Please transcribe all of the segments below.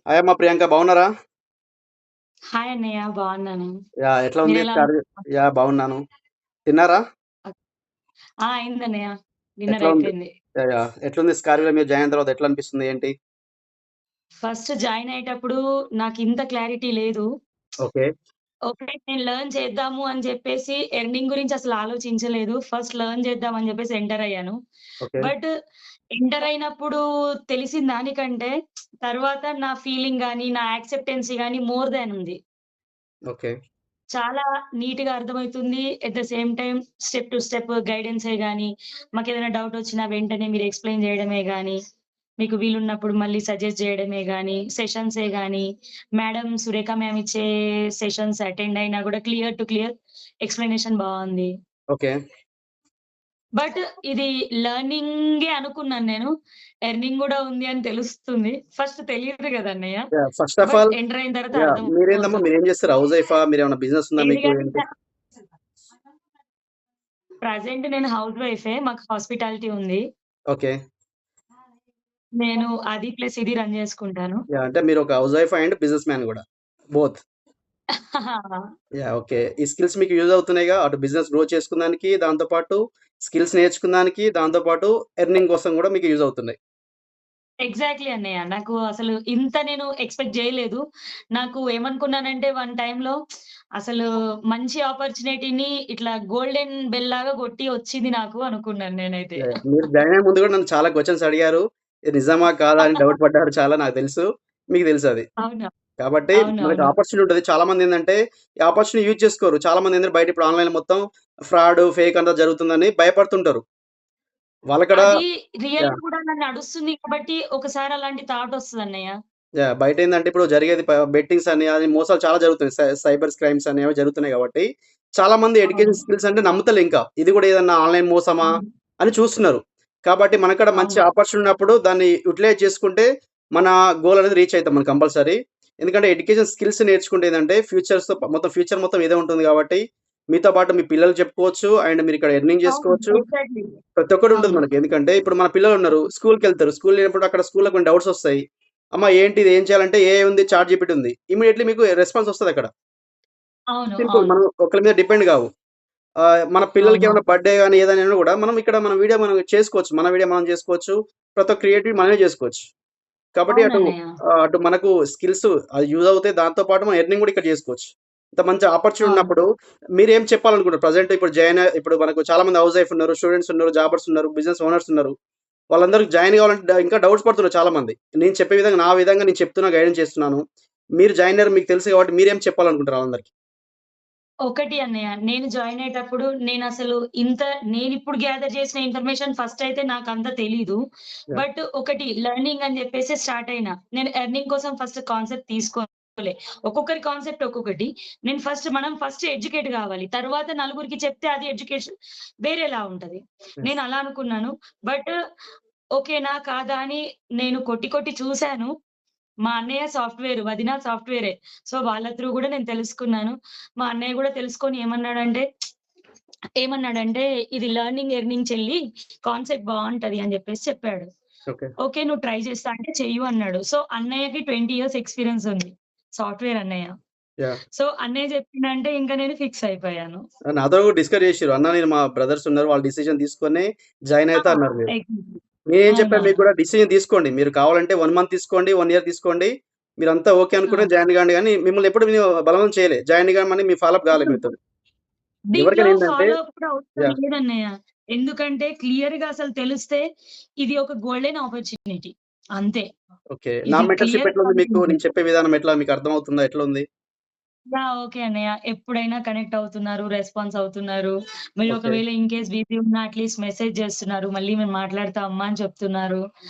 Hi అమ్మ ప్రియాంక బాగున్నారా? Hi అన్నయ్య. బాగున్నాను. ఎట్లా ఉంది మీరెలా స్టడీ? ఉన్నారు? బాగున్నాను. తిన్నారా? అయిందన్నయ్య. డిన్నర్ ఎట్లా ఉంది? అయిపోయింది. ఎట్లుంది స్కార్విలో మీరు జాయిన్ అయిన తర్వాత ఎట్లా అనిపిస్తుంది? ఏంటి? ఫస్ట్ జాయిన్ అయ్యేటప్పుడు నాకింత క్లారిటీ లేదు. ఓకే. ఓకే. నేను లెర్న్ చేద్దాము అని చెప్పేసి ఎర్నింగ్ గురించి అసలు ఆలోచించలేదు. ఫస్ట్ లెర్న్ చేద్దాం అని చెప్పేసి ఎంటర్ అయ్యాను. ఓకే. బట్ ఎంటర్ అయినప్పుడు తెలిసిన దానికంటే తర్వాత నా ఫీలింగ్ గాని, నా యాక్సెప్టెన్సీ గాని మోర్ దాన్ ఉంది. ఓకే. చాలా నీట్‌గా అర్థమైతుంది. At the same time step to step గైడెన్సే గాని, మాకేదైనా డౌటొచ్చినా వెంటనే మీరు ఎక్స్‌ప్లెయిన్ జేయడమే గాని, మీకు వీలున్నప్పుడు మళ్ళీ సజెస్ట్ జేయడమే గాని, సెషన్సే గాని, మేడం సురేఖ మ్యామ్ ఇచ్చే సెషన్స్ అటెండ్ అయినా గూడా క్లియర్ టు క్లియర్ ఎక్స్‌ప్లనేషన్ బావుంది. ఓకే. బట్ ఇది లెర్నింగే అనుకున్నాను నేను. ఎర్నింగ్ గూడా ఉంది అని తెలుస్తుంది. ఫస్ట్ తెలీదు గదన్నయ్య. First of but all enter అయిన తర్వాత మీరేందమ్మా అర్థమవుతుంది. మీరేం చేస్తారు? హౌస్ వైఫా? మీరేమన్నా బిజినెస్ ఉందా ఏది మీకు? ఏంటి? గాని ప్రెజెంట్ నేను హౌస్ వైఫే. మాకు హాస్పిటాలిటీ ఉంది. ఓకే. నేను అది ప్లస్ ఇది రన్ జేసుకుంటాను. అంటే మీరు ఒక house wife and business man గూడా. బోత్. ఓకే. ఈ స్కిల్స్ మీకు యూజ్ అవుతున్నాయిగా? అటు బిజినెస్ గ్రో చేసుకున్నానికి, దాంతో పాటు స్కిల్స్ నేర్చుకున్నానికి, దాంతో పాటు ఎర్నింగ్ కోసం గూడా మీకు యూజ్ అవుతున్నాయి. ఎగ్జాక్ట్‌లీ అన్నయ్య. నాకు అసలు ఇంత నేను ఎక్స్‌పెక్ట్ జేయలేదు. నాకు ఏమనుకున్నానంటే వన్ టైమ్‌లో అసలు మంచి ఆపర్చునిటీని ఇట్లా గోల్డెన్ బెల్ లాగా కొట్టి వచ్చింది నాకు అనుకున్నాను నేనైతే. మీరు జాయిన్ అయ్యే ముందు గూడా నన్ను చాలా క్వెషన్స్ అడిగారు. ఇది నిజమా? కాదా? అని డౌట్ పడ్డారు చాలా నాకు తెలుసు. మీకు తెలుసది. అవును. కాబట్టి మనకి అవునవును. ఆపర్చునిటీ ఉంటది. చాలామందేందంటే, ఈ ఆపర్చునిటీ యూజ్ చేసుకోరు. చాలామందేంటంటే బయట ఇప్పుడు ఆన్‌లైన్‌లో మొత్తం ఫ్రాడ్, ఫేక్ అంతా జరుగుతుందని భయపడుతుంటారు. వాళ్ళక్కడ అది రియల్‌గా యాహ్! గూడా నడుస్తుంది కాబట్టి ఒకసారి అలాంటి థాట్ వస్తదన్నయ్య. బయటేందంటే ఇప్పుడు జరిగేది బెట్టింగ్స్ అని, అది మోసాలు చాలా జరుగుతున్నాయి. సైబర్ క్రైమ్స్ అనేవి జరుగుతున్నాయి కాబట్టి, చాలామంది అవును. ఎడ్యుకేషన్ స్కిల్స్ అంటే నమ్ముతలే ఇంకా. ఇది గూడా ఏదన్నా ఆన్‌లైన్ మోసమా అవును. అని చూస్తున్నారు. కాబట్టి మనకాడ మంచి అవును. ఆపర్చునిటీ ఉన్నప్పుడు దాన్ని యుటిలైజ్ చేసుకుంటే, మన గోల్ అనేది రీచ్ అయితాం మనం కంపల్సరీ. ఎందుకంటే ఎడ్యుకేషన్ స్కిల్స్ నేర్చుకుంటే ఏందంటే మొత్తం ఫ్యూచర్ మొత్తం ఇదే ఉంటుంది కాబట్టి, మీతో పాటు మీ పిల్లలకి చెప్పుకోవచ్చు. అండ్ మీరిక్కడ ఎర్నింగ్ అవును. జేసుకోవచ్చు. ఎగ్జాక్ట్‌లీ. ప్రతి ఒక్కటి ఉంటది అవును. మనకి. ఎందుకంటే ఇప్పుడు మన పిల్లలున్నారు. స్కూల్‌కెళ్తారు. స్కూల్‌కెళ్ళినప్పుడు అక్కడ స్కూల్‌లో కొన్ని డౌట్స్ ఒస్తాయి. అమ్మ ఏంటి ఇది ఏం చేయాలంటే ఏఐ ఉంది, చాట్‌జీపీటీ ఉంది. ఇమ్మీడియేట్‌లీ మీకు రెస్పాన్స్ ఒస్తదక్కడ. అవును. సింపుల్. అవును. మనం ఒకళ్ళ మీద డిపెండ్ గావు. మన అవును. పిల్లలకేమైనా బర్త్‌డే గాని ఏదైనా గూడా మనం ఇక్కడ మన వీడియో మనం చేసుకోవచ్చు. మన వీడియో మనం చేసుకోవచ్చు. ప్రతి ఒక్క క్రియేటివ్ మనమే జేసుకోవచ్చు. కాబట్టి అవునన్నయ్య. అటు మనకు స్కిల్స్ అది యూజ్ అవుతాయి. దాంతో పాటు మనం ఎర్నింగ్ గూడా ఇక్కడ జేసుకోవచ్చు. ఇంత మంచి ఆపర్చునిటీ అవును. ఉన్నప్పుడు మీరేం చెప్పాలనుకుంటారు? ప్రెజెంట్ ఇప్పుడు మనకు చాలా మంది హౌస్ వైఫ్ ఉన్నారు. స్టూడెంట్స్ ఉన్నారు. జాబర్స్ ఉన్నారు. బిజినెస్ ఓనర్స్ ఉన్నారు. వాళ్ళందరికి జాయిన్ గావాలంటే ఇంకా డౌట్స్ పడుతున్నారు చాలామంది. నేను చెప్పే విధంగా నా విధంగా నేను చెప్తున్నా, గైడెన్స్ చేస్తున్నాను. మీరు జాయిన్ అయ్యారు మీకు తెలుసు కాబట్టి మీరేం చెప్పాలనుకుంటారు ఆళ్ళందరికి? ఒకటి అన్నయ్య. నేను జాయిన్ అయ్యేటప్పుడు నేనసలు నేనిప్పుడు గ్యాదర్ చేసిన ఇన్ఫర్మేషన్ ఫస్ట్ అయితే నాకంత తెలీదు. యాహ్! బట్ ఒకటి లెర్నింగ్ అని చెప్పేసి స్టార్ట్ అయినా. నేను ఎర్నింగ్ కోసం ఫస్ట్ కాన్సెప్ట్ తీసుకోలే. ఒక్కొక్కరి కాన్సెప్ట్ ఒక్కొక్కటి. మనం ఫస్ట్ ఎడ్యుకేట్ గావాలి. తర్వాత నలుగురికి చెప్తే అది ఎడ్యుకేషన్ వేరేలా ఉంటది. యెస్. నేను అలా అనుకున్నాను. బట్ ఓకేనా? కాదా? అని నేను కొట్టి కొట్టి చూసాను. మా అన్నయ్య సాఫ్ట్‌వేర్, వదిన సాఫ్ట్‌వేరే. సో, వాళ్ళ త్రూ గూడా నేను తెలుసుకున్నాను. మా అన్నయ్య గూడా తెలుసుకొని ఏమన్నాడంటే, "ఇది లెర్నింగ్, ఎర్నింగ్ చెల్లి కాన్సెప్ట్ బావుంటది" అని జెప్పేసి చెప్పాడు. ఓకే. "ఓకే. నువ్వు ట్రై చేస్తా అంటే చెయ్యు" అన్నాడు. సో, అన్నయ్యకి 20 ఇయర్స్ ఎక్స్‌పీరియన్స్ ఉంది. సాఫ్ట్‌వేర్ అన్నయ్య. యాహ్! సో, అన్నయ్య చెప్పిండంటే ఇంక నేను ఫిక్స్ అయిపోయాను. నాతో గూడా డిస్కస్ చేసిర్రు. అన్న నేను మా బ్రదర్స్ ఉన్నారు. వాళ్ళు డిసిషన్ తీసుకొని జాయిన్ ఆ! అయితా అన్నారు మీరు. ఎగ్జాక్ట్‌లీ. నేనేం చెప్పాను మీకు అవునవును. గూడా డిసిషన్ తీసుకోండి. మీరు కావాలంటే 1 మంత్ తీసుకోండి, 1 ఇయర్ తీసుకోండి. మీరంతా ఓకే అనుకుంటే ఆ! జాయిన్ గాండి గానీ మిమ్మల్ని ఎప్పుడు నేను బలవంతం చేయలే. జాయిన్ గామని మీ ఫాలో అప్ గాలే మీతోని. దీంట్లో ఎవరికైనా ఏందంటే ఫాలో అప్ కూడా అవసరం యాహ్! లేదన్నయ్య. ఎందుకంటే క్లియర్‌గా అసలు తెలిస్తే ఇది ఒక గోల్డెన్ ఆపర్చునిటీ. అంతే. ఓకే. నా ఇది మెంటర్‌షిప్ క్లియర్‌గా ఎట్లుంది మీకు? అనుకుంటే నేను చెప్పే విధానం ఎట్లా మీకు అర్థమవుతుందా? ఎట్లుంది? ఓకే అన్నయ్య. ఎప్పుడైనా కనెక్ట్ అవుతున్నారు, రెస్పాన్స్ అవుతున్నారు. మీరు ఓకే. ఒకవేళ ఇన్ కేస్ బిజీ ఉన్నా అట్‌లీస్ట్ మెసేజ్ చేస్తున్నారు. మళ్ళీ మేము మాట్లాడతాం అమ్మా అని చెప్తున్నారు.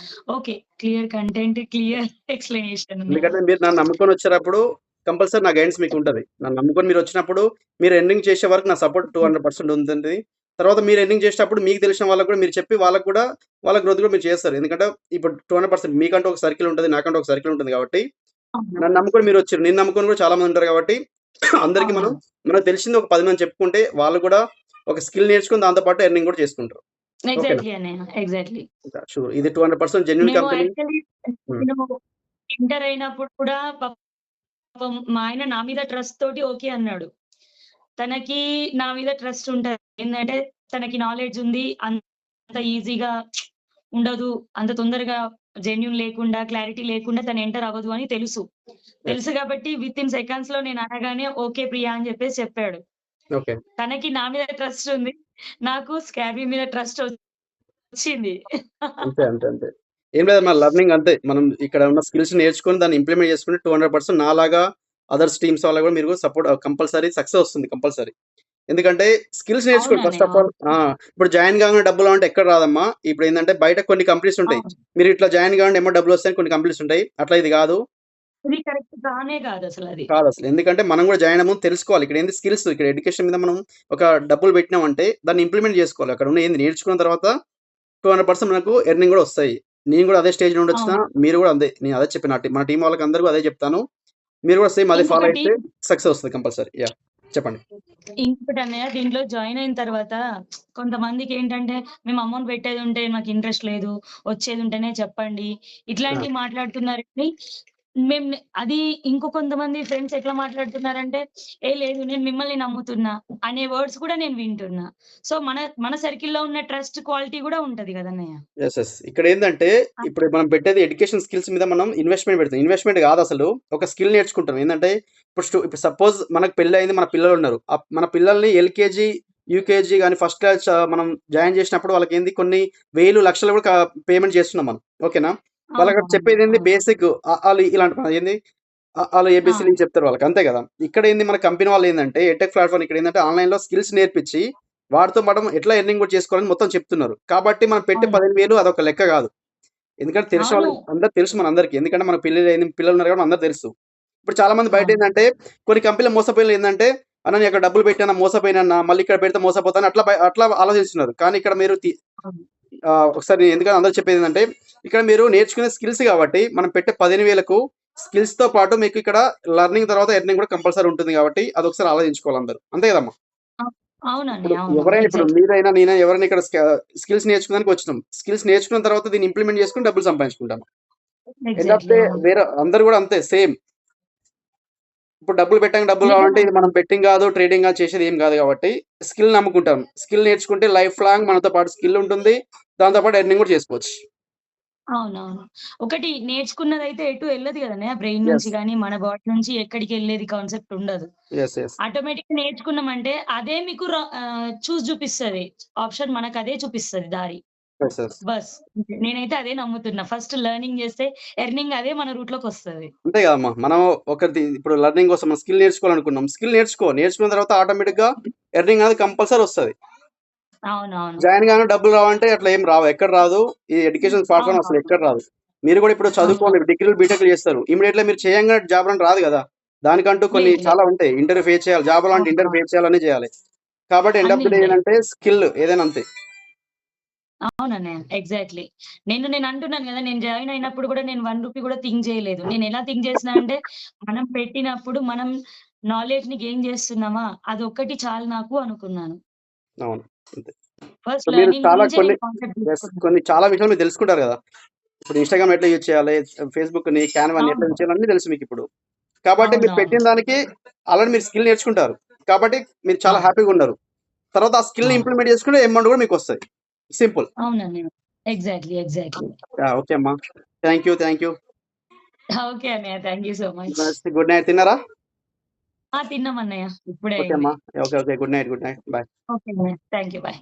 Okay. Clear content, clear explanation అన్నయ్య. ఎందుకంటే మీరు నన్ను నమ్ముకొనొచ్చినప్పుడు కంపల్సరీ నా గైడెన్స్ మీకుంటది. నన్ను నమ్ముకొని మీరొచ్చినప్పుడు మీరు ఎర్నింగ్ చేసే వరకు నా సపోర్ట్ 200% ఉంటుంది. తర్వాత మీరు ఎర్నింగ్ చేసేటప్పుడు మీకు తెలిసిన వాళ్ళకి కూడా మీరు చెప్పి వాళ్ళకి కూడా వాళ్ళ గ్రోత్ కూడా మీరు చేస్తారు. ఎందుకంటే ఇప్పుడు 200% మీకంటూ ఒక సర్కిల్ ఉంటది. నాకంటూ ఒక సర్కిల్ ఉంటుంది కాబట్టి అవును. నన్ను నమ్ముకొని మీరొచ్చిర్రు. నిన్ను నమ్ముకొని కూడా చాలా మంది ఉంటారు కాబట్టి అందరికి అవును. మనకు తెలిసింది ఒక 10 మంది చెప్పుకుంటే వాళ్ళు కూడా ఒక స్కిల్ నేర్చుకొని దాంతో పాటు ఎర్నింగ్ కూడా చేసుకుంటారు. ఓకేనా? ఎగ్జాక్ట్‌లీ అన్నయ్య. ఎగ్జాక్ట్‌లీ. షూర్. ఇది 200% జెన్యూన్ మేము కంపెనీ. యాక్చువల్లీ హ్మ్. నేను ఇంటర్ అయినప్పుడు కూడా పాపం మా ఆయన నా మీద ట్రస్ట్ తోటి ఓకే అన్నాడు. తనకి నా మీద ట్రస్ట్ ఉంటది. ఏందంటే తనకి నాలెడ్జ్ ఉంది. అంత ఈజీగా ఉండదు. అంత తొందరగా జెన్యూన్ లేకుండా, క్లారిటీ లేకుండా తను ఎంటర్ అవ్వదు అని తెలుసు. యెస్. తెలుసు కాబట్టి వితిన్ సెకండ్స్‌లో నేను అనగానే ఓకే ప్రియా అని చెప్పేసి చెప్పాడు. ఓకే. తనకి నా మీద ట్రస్ట్ ఉంది. నాకు స్కాబీ మీద ట్రస్ట్ వచ్చింది. అంతే. అంతే. అంతే. ఏం లేదమ్మా లెర్నింగ్ అంతే. మనం ఇక్కడ ఉన్న స్కిల్స్ నేర్చుకొని దాన్ని ఇంప్లిమెంట్ చేసుకుంటే 200% నాలాగా అదర్స్ టీమ్స్ వాళ్ళకి కూడా మీరు సపోర్ట్ కంపల్సరీ సక్సెస్ వస్తుంది కంపల్సరీ. ఎందుకంటే స్కిల్స్ నేర్చుకోండి ఫస్ట్ అవునన్నయ్య. Of all. ఇప్పుడు జాయిన్ కాగానే డబ్బులు రావంటే ఎక్కడ రాదమ్మా. ఇప్పుడేందంటే బయట కొన్ని కంపెనీస్ ఉంటాయి. అవును. మీరు ఇట్లా జాయిన్ కాగానే ఏమో డబ్బులొస్తాయని కొన్ని కంపెనీస్ ఉంటాయి. అట్లా ఇది కాదు. ఇది కరెక్ట్ కానే కాదసలది. కాదసలు. ఎందుకంటే మనం కూడా జాయిన్ అయ్యే ముందు తెలుసుకోవాలి. ఇక్కడేంది స్కిల్స్ ఇక్కడ ఎడ్యుకేషన్ మీద మనం ఒక డబ్బులు పెట్టినామంటే దాన్ని ఇంప్లిమెంట్ చేసుకోవాలి. అక్కడ ఉన్న ఏంది నేర్చుకున్న తర్వాత 200% మనకు ఎర్నింగ్ కూడా వస్తాయి. నేను కూడా అదే స్టేజ్ నుండి వచ్చిన. అవును. మీరు కూడా అంతే. నేను అదే చెప్పిన మన టీమ్ వాళ్ళకి అందరికీ అదే చెప్తాను. మీరు కూడా సేమ్ అదే ఫాలో ఇంకొకటి అయితే సక్సెస్ వస్తది కంపల్సరీ. యాహ్! చెప్పండి. ఇంకోటన్నయ్య దీంట్లో జాయిన్ అయిన తర్వాత కొంతమందికేంటంటే, మేము అమౌంట్ పెట్టేదుంటే మాకు ఇంట్రెస్ట్ లేదు. వచ్చేదుంటేనే చెప్పండి. ఆ! ఇట్లాంటివి మాట్లాడుతున్నారు కానీ, మేము అది ఇంకో కొంతమంది ఫ్రెండ్స్ ఎట్లా మాట్లాడుతున్నారంటే, "ఏ లేదు నేను మిమ్మల్ని నమ్ముతున్నా" అనే వర్డ్స్ కూడా నేను వింటున్నా. సో, మన మన సర్కిల్‌లో ఉన్న ట్రస్ట్ క్వాలిటీ కూడా ఉంటది గదన్నయ్య. యెస్. యెస్. ఇక్కడేందంటే ఇప్పుడు మనం పెట్టేది ఎడ్యుకేషన్ స్కిల్స్ మీద మనం ఇన్వెస్ట్‌మెంట్ పెడతాం. ఇన్వెస్ట్‌మెంట్ కాదసలు. ఒక స్కిల్ నేర్చుకుంటాం. ఏందంటే ఇప్పుడు సపోజ్ మనకు పెళ్లయింది. మన పిల్లలున్నారు. మన పిల్లల్ని ఎల్‌కేజీ, యూకేజీ గాని ఫస్ట్ క్లాస్ మనం జాయిన్ చేసినప్పుడు వాళ్ళకేంది కొన్ని వేలు, లక్షలు కూడా పేమెంట్ చేస్తున్నాం మనం. ఓకేనా? వాళ్ళకి అవునవును. చెప్పేదేంది అవును. బేసిక్ ఆలు ఇలాంటి ఏంది ఆలు ఆ! ఏబీసీలు చెప్తారు వాళ్ళకి. అంతే కదా! ఇక్కడేంది మన కంపెనీ వాళ్ళేందంటే ఎడ్‌టెక్ ప్లాట్‌ఫార్మ్ ఇక్కడేందంటే ఆన్‌లైన్‌లో స్కిల్స్ నేర్పించి వాటితో పాటు ఎట్లా ఎర్నింగ్ కూడా చేసుకోవాలని మొత్తం చెప్తున్నారు. కాబట్టి మనం పెట్టే అవును. 15,000 అదొక లెక్క కాదు. ఎందుకంటే తెలిసిన అవును. వాళ్ళకి అందరికి తెలుసు మనందరికి. ఎందుకంటే మన పిల్లలున్నారు కాబట్టి అందరికి తెలుసు. ఇప్పుడు చాలా మంది అవును. బయటేందంటే కొన్ని కంపెనీలు మోసపోయినోళ్ళు ఏందంటే, "అన్న నేను అక్కడ డబ్బులు పెట్టాను మోసపోయానన్న. మళ్ళీ ఇక్కడ పెడితే మోసపోతాను" అట్లా ఆలోచిస్తున్నారు. కానీ ఇక్కడ మీరు అవును. ఒకసారి ఎందుకంటే అందరికి చెప్పేదేందంటే, ఇక్కడ మీరు నేర్చుకునే స్కిల్స్ కాబట్టి మనం పెట్టే 15,000కు స్కిల్స్‌తో పాటు మీకు ఇక్కడ లెర్నింగ్ తర్వాత ఎర్నింగ్ కూడా కంపల్సరీ ఉంటుంది కాబట్టి అదొకసారి ఆలోచించుకోవాలి అందరూ. అంతే కదమ్మా! ఆ! అవునండి. ఇప్పుడు అవును. ఎవరైనా ఇప్పుడు ఎగ్జాక్ట్‌లీ. మీరైనా, నేనైనా ఎవరైనా ఇక్కడ స్కిల్స్ నేర్చుకోవడానికి వచ్చినాం. స్కిల్స్ నేర్చుకున్న తర్వాత దీన్ని ఇంప్లిమెంట్ చేసుకొని డబ్బులు సంపాదించుకుంటాం. ఎండ్ ఆఫ్ ఎగ్జాక్ట్‌లీ. డే అవును. వేరే అందరూ కూడా అంతే సేమ్. ఇప్పుడు డబ్బులు పెట్టాక డబ్బులు రావాలంటే ఇది నిజమండి. మనం బెట్టింగ్ కాదు, ట్రేడింగ్ కాదు చేసేది ఏం కాదు కాబట్టి స్కిల్ నమ్ముకుంటాం. స్కిల్ నేర్చుకుంటే లైఫ్ లాంగ్ మనతో పాటు స్కిల్ ఉంటుంది. దాంతో పాటు ఎర్నింగ్ కూడా చేసుకోవచ్చు. అవునవును. ఒకటి నేర్చుకున్నదైతే ఎటు ఎళ్ళదు గదన్నయ్య. బ్రెయిన్ నుంచి యెస్. గాని, మన బాడీ నుంచి ఎక్కడికెళ్ళేది కాన్సెప్ట్ ఉండదు. యెస్. యెస్. ఆటోమేటిక్‌గా నేర్చుకున్నామంటే అదే మీకు చూపిస్తది. ఆప్షన్ మనకదే చూపిస్తది దారి. యెస్. యెస్. బస్. నేనైతే అదే నమ్ముతున్నా. ఫస్ట్ లెర్నింగ్ జేస్తే ఎర్నింగ్ అదే మన రూట్‌లోకొస్తది. అంతే కదమ్మా! మనం ఒకటి ఇప్పుడు లెర్నింగ్ కోసం మనం స్కిల్ నేర్చుకోవాలనుకున్నాం. స్కిల్ నేర్చుకో. నేర్చుకున్న తర్వాత ఆటోమేటిక్‌గా ఎర్నింగ్ అనేది కంపల్సరీ వస్తది. అవునవును. జాయిన్ గానే డబ్బులు రావంటే అట్లా ఏం రావు. ఎక్కడ రాదు. ఈ ఎడ్యుకేషన్ ప్లాట్‌ఫార్మ్ అసలు అవునవును. ఎక్కడ రాదు. మీరు కూడా ఇప్పుడు అవును. చదువుకోండి. డిగ్రీలు, బీటెక్‌లు చేస్తారు. ఇమ్మీడియేట్‌గా మీరు చేయంగానే జాబ్ అంటే రాదు గదా! దానికంటూ కొన్ని లేదు. లేదు. చాలా ఉంటాయి. ఇంటర్వ్యూ ఫేస్ చేయాలి. జాబ్ అలాంటి ఇంటర్వ్యూ అవునవును. ఫేస్ చేయాలి. అన్నీ చేయాలి. కాబట్టి ఎండ్ ఆఫ్ అన్నీ ది డే ఉంటాయి. ఏందంటే స్కిల్ ఏదైనా అంతే. అవునన్నయ్య. ఎగ్జాక్ట్‌లీ. నేను అంటున్నాను గదా! నేను జాయిన్ అయినప్పుడు గూడా నేను రూ. 1 కూడా థింక్ జేయలేదు. నేనెలా థింక్ చేసినా అంటే, మనం పెట్టినప్పుడు మనం నాలెడ్జ్‌ని గెయిన్ జేస్తున్నామా, అదొక్కటి చాలు నాకు అనుకున్నాను. అవును. అంతే. సో, ఫస్ట్ మీరు లెర్నింగ్ చాలా గురించే కొన్ని నేను కాన్సంట్రేట్ యెస్. తీసుకున్నా. కొన్ని చాలా విషయాలు మీరు తెలుసుకుంటారు గదా! ఇప్పుడు ఇన్‌స్టాగ్రామ్ ఎట్లా యూజ్ చేయాలి? ఫేస్‌బుక్‌ని, క్యాన్వాని ఎట్లా యూజ్ అవును. చేయాలి అన్నీ తెలుసు మీకిప్పుడు. కాబట్టి మీరు అవునవును. పెట్టిన దానికి ఆల్రెడీ మీరు స్కిల్ నేర్చుకుంటారు. కాబట్టి మీరు చాలా అవును. హ్యాపీగా ఉన్నారు. తర్వాత ఆ స్కిల్‌ని అవును. ఇంప్లిమెంట్ చేసుకుంటే అమౌంట్ కూడా మీకొస్తది. సింపుల్. అవునన్నయ్య. ఎగ్జాక్ట్‌లీ. ఎగ్జాక్ట్‌లీ. యాహ్! ఓకే అమ్మా. Thank you. Thank you. Okay అన్నయ్య. Thank you so much. Good night. తిన్నారా? తిన్నామన్నయ్య. ఇప్పుడే ఓకే అయింది. అమ్మా. Okay. Okay. Good night. Good night. Bye. Okay అన్నయ్య. Thank you. బై.